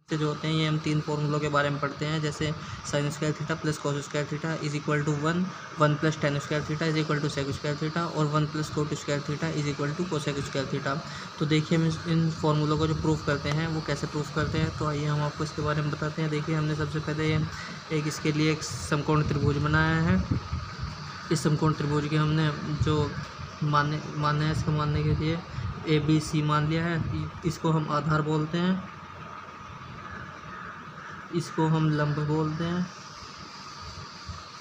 से जो होते हैं ये हम तीन फॉर्मूलों के बारे में पढ़ते हैं, जैसे sine square theta plus cos square theta is equal to 1 plus tan square theta is equal to sec square theta और 1 plus cot square theta is equal to cosec square theta. तो देखिए हम इन फॉर्मूलों को जो प्रूफ करते हैं वो कैसे प्रूफ करते हैं, तो आइए हम आपको इसके बारे में बताते हैं। देखिए हमने सबसे पहले एक इसके लिए एक समकोण त्रिभुज बनाया है। इस समकोण त्रिभुज के हमने जो मानने हैं, इसको मानने के लिए ABC मान लिया है। इसको हम आधार बोलते हैं, इसको हम लंब बोलते हैं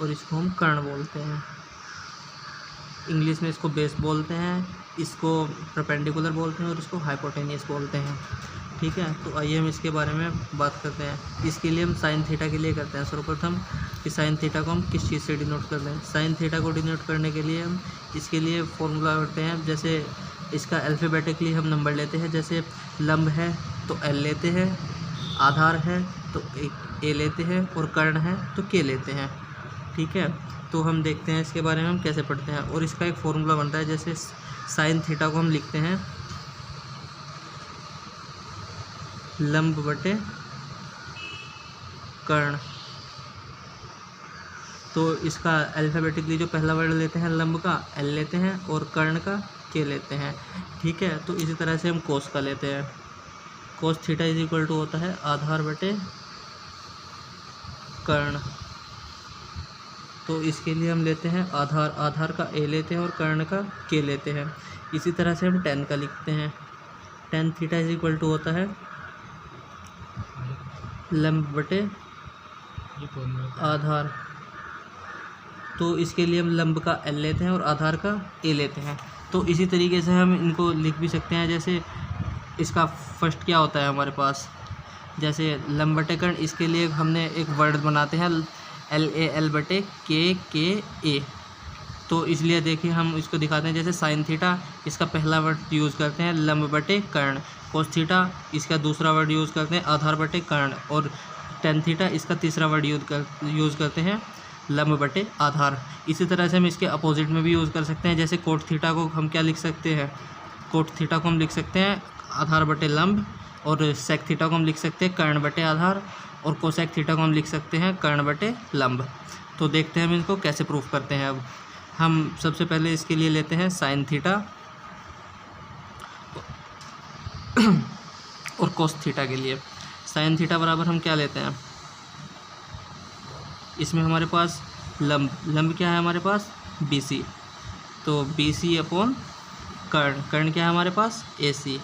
और इसको हम कर्ण बोलते हैं। इंग्लिश में इसको बेस बोलते हैं, इसको परपेंडिकुलर बोलते हैं और इसको हाइपोटेनियस बोलते हैं। ठीक है, तो आइए हम इसके बारे में बात करते हैं। इसके लिए हम साइन थीटा के लिए करते हैं। सर्वप्रथम कि साइन थीटा को हम किस चीज़ से डिनोट कर लें। साइन थीटा को डिनोट करने के लिए हम इसके लिए फॉर्मूला करते हैं। जैसे इसका अल्फ़ाबेटिकली हम नंबर लेते हैं, जैसे लंब है तो L लेते हैं, आधार है तो A लेते हैं और कर्ण है तो K लेते हैं। ठीक है, तो हम देखते हैं इसके बारे में हम कैसे पढ़ते हैं। और इसका एक फॉर्मूला बनता है, जैसे साइन थीटा को हम लिखते हैं लंब बटे कर्ण। तो इसका अल्फ़ाबेटिकली जो पहला वर्ड लेते हैं लंब का L लेते हैं और कर्ण का K लेते हैं। ठीक है, तो इसी तरह से हम कोस का लेते हैं। Cos theta is equal to होता है आधार बटे कर्ण। तो इसके लिए हम लेते हैं आधार का A लेते हैं और कर्ण का K लेते हैं। इसी तरह से हम टेन का लिखते हैं। Tan theta is equal to होता है लंब बटे आधार। तो इसके लिए हम लंब का L लेते हैं और आधार का A लेते हैं। तो इसी तरीके से हम इनको लिख भी सकते हैं। जैसे इसका फर्स्ट क्या होता है हमारे पास, जैसे लंब बटे कर्ण, इसके लिए हमने एक वर्ड बनाते हैं LAL बटे KKA। तो इसलिए देखिए हम इसको दिखाते हैं। जैसे साइन थीटा, इसका पहला वर्ड यूज़ करते हैं लंब बटे कर्ण। कोस थीटा, इसका दूसरा वर्ड यूज़ करते हैं आधार बटे कर्ण। और टेन थीटा, इसका तीसरा वर्ड यूज़ करते हैं लंब बटे आधार। इसी तरह से हम इसके अपोजिट में भी यूज़ कर सकते हैं। जैसे कोट थीटा को हम क्या लिख सकते हैं, कोट थीटा को हम लिख सकते हैं आधार बटे लंब, और सेक थीटा को हम लिख सकते हैं कर्ण बटे आधार, और कोसेक थीटा को हम लिख सकते हैं कर्ण बटे लंब। तो देखते हैं हम इनको कैसे प्रूफ करते हैं। अब हम सबसे पहले इसके लिए लेते हैं साइन थीटा और कोस थीटा के लिए साइन थीटा बराबर हम क्या लेते हैं, इसमें हमारे पास लंब क्या है हमारे पास BC, तो BC अपॉन कर्ण क्या है हमारे पास AC।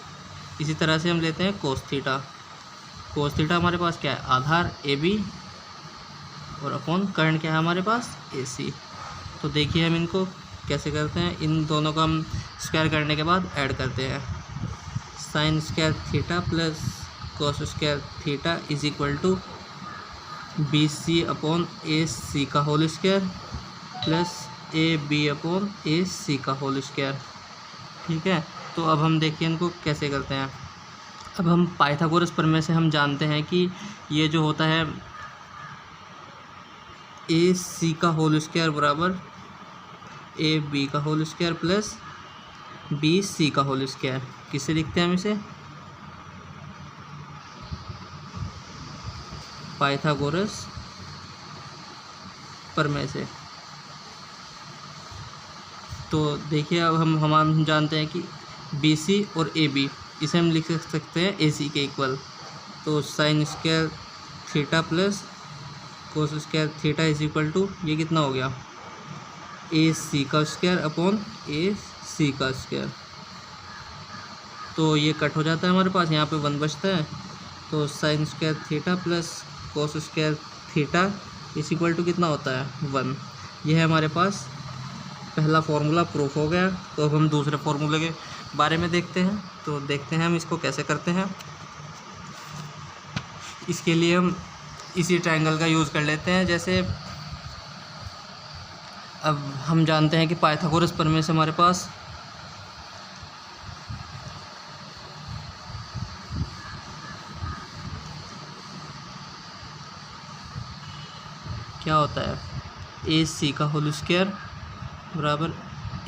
इसी तरह से हम लेते हैं कोस थीटा हमारे पास क्या है आधार AB और अपॉन कर्ण क्या है हमारे पास AC। तो देखिए हम इनको कैसे करते हैं। इन दोनों का हम स्क्वायर करने के बाद ऐड करते हैं। Sine square theta plus cos square theta is equal to BC upon AC का whole square plus AB upon AC का होल स्क्वायर। ठीक है, तो अब हम देखिए इनको कैसे करते हैं। अब हम पाइथागोरस प्रमेय से हम जानते हैं कि ये जो होता है AC का होल स्क्वायर बराबर AB का होल स्क्वायर प्लस BC का होल स्क्वायर। किससे लिखते हैं हम इसे, पाइथागोरस प्रमेय से। तो देखिए अब हम जानते हैं कि BC और AB इसे हम लिख सकते हैं AC के इक्वल। तो sine square theta plus cos square theta is equal to ये कितना हो गया AC का स्क्वायर अपॉन AC का स्क्वायर। तो ये कट हो जाता है हमारे पास, यहाँ पे 1 बचता है। तो sine square theta plus cos square theta is equal to कितना होता है 1। यह है हमारे पास पहला फॉर्मूला प्रूफ हो गया। तो अब हम दूसरे फॉर्मूले के बारे में देखते हैं। तो देखते हैं हम इसको कैसे करते हैं। इसके लिए हम इसी ट्रायंगल का यूज़ कर लेते हैं। जैसे अब हम जानते हैं कि पाइथागोरस प्रमेय से हमारे पास क्या होता है AC का होल स्क्वायर बराबर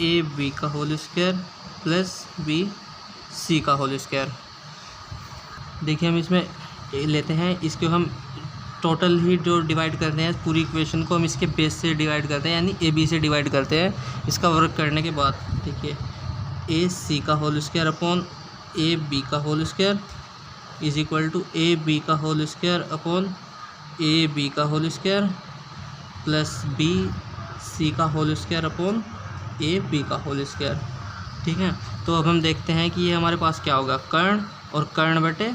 AB का होल स्क्वायर प्लस BC का होल स्क्वायर। देखिए हम इसमें लेते हैं, इसको हम टोटल ही जो डिवाइड करते हैं पूरी इक्वेशन को हम इसके बेस से डिवाइड करते हैं, यानी ए बी से डिवाइड करते हैं इसका वर्क करने के बाद। देखिए ए सी का whole square upon A B का whole square is equal to A B का whole square upon A B का whole square plus B C का whole square upon A B का होल स्क्वायर। ठीक है, तो अब हम देखते हैं कि ये हमारे पास क्या होगा, कर्ण और कर्ण बटे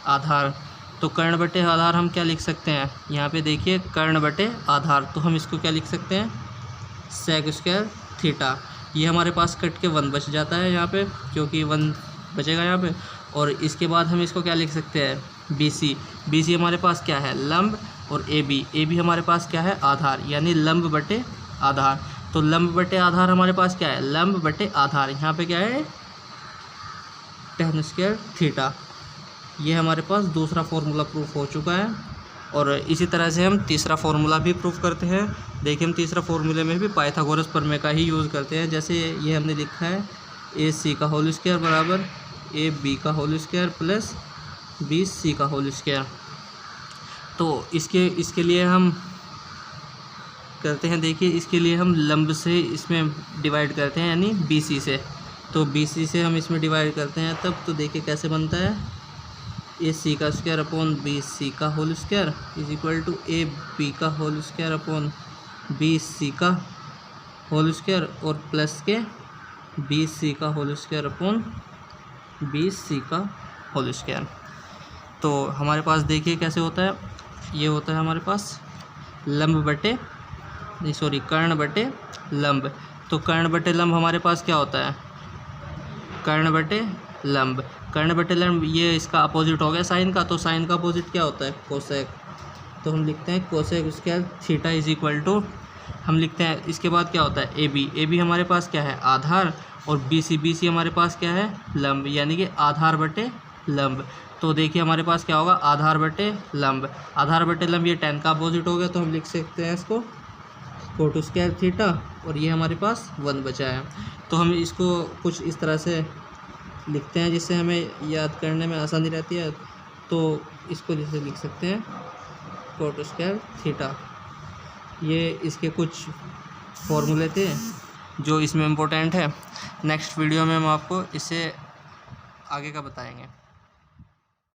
आधार। तो कर्ण बटे आधार हम क्या लिख सकते हैं, यहाँ पे देखिए कर्ण बटे आधार, तो हम इसको क्या लिख सकते हैं, सेक स्क्वायर थीटा। ये हमारे पास कट के 1 बच जाता है यहाँ पे, क्योंकि 1 बचेगा यहाँ पे। और इसके बाद हम इसको क्या लिख सकते हैं, बी सी हमारे पास क्या है, लंब, और ए बी हमारे पास क्या है, आधार, यानी लंब बटे आधार। तो लंब बटे आधार हमारे पास क्या है, लंब बटे आधार, यहाँ पे क्या है, tan स्क्वायर थीटा। ये हमारे पास दूसरा फॉर्मूला प्रूफ हो चुका है। और इसी तरह से हम तीसरा फार्मूला भी प्रूफ करते हैं। देखिए हम तीसरा फार्मूले में भी पाइथागोरस प्रमेय का ही यूज़ करते हैं। जैसे ये हमने लिखा है ए सी का होल स्क्वायर बराबर ए बी का whole square plus B C का होल स्क्वायर। तो इसके लिए हम करते हैं, देखिए इसके लिए हम लंब से इसमें डिवाइड करते हैं, यानी बी सी से। तो बी सी से हम इसमें डिवाइड करते हैं तब, तो देखिए कैसे बनता है, ए सी का स्क्वायर अपॉन बी सी का whole square is equal to A B का whole square upon B C का होल स्क्वायर और प्लस के बी सी का whole square upon B C का होल स्क्वायर। तो हमारे पास देखिए कैसे होता है, ये होता है हमारे पास लंब बटे कर्ण बटे लंब। तो कर्ण बटे लंब हमारे पास क्या होता है, कर्ण बटे लंब। कर्ण बटे लंब ये इसका अपोजिट हो गया साइन का, तो साइन का अपोजिट क्या होता है, कोसेक। तो हम लिखते हैं cosec square theta is equal to, हम लिखते हैं इसके बाद क्या होता है, ए बी हमारे पास क्या है, आधार, और बी सी हमारे पास क्या है, लंब, यानी कि आधार बटे लंब। तो देखिए हमारे पास क्या होगा, आधार बटे लंब। आधार बटे लंब ये tan का अपोजिट हो गया, तो हम लिख सकते हैं इसको कोट स्क्वायर थीटा, और ये हमारे पास 1 बचा है। तो हम इसको कुछ इस तरह से लिखते हैं जिससे हमें याद करने में आसानी रहती है। तो इसको जैसे लिख सकते हैं कोट स्क्वायर थीटा। ये इसके कुछ फॉर्मूले थे जो इसमें इम्पोर्टेंट है। नेक्स्ट वीडियो में हम आपको इससे आगे का बताएंगे।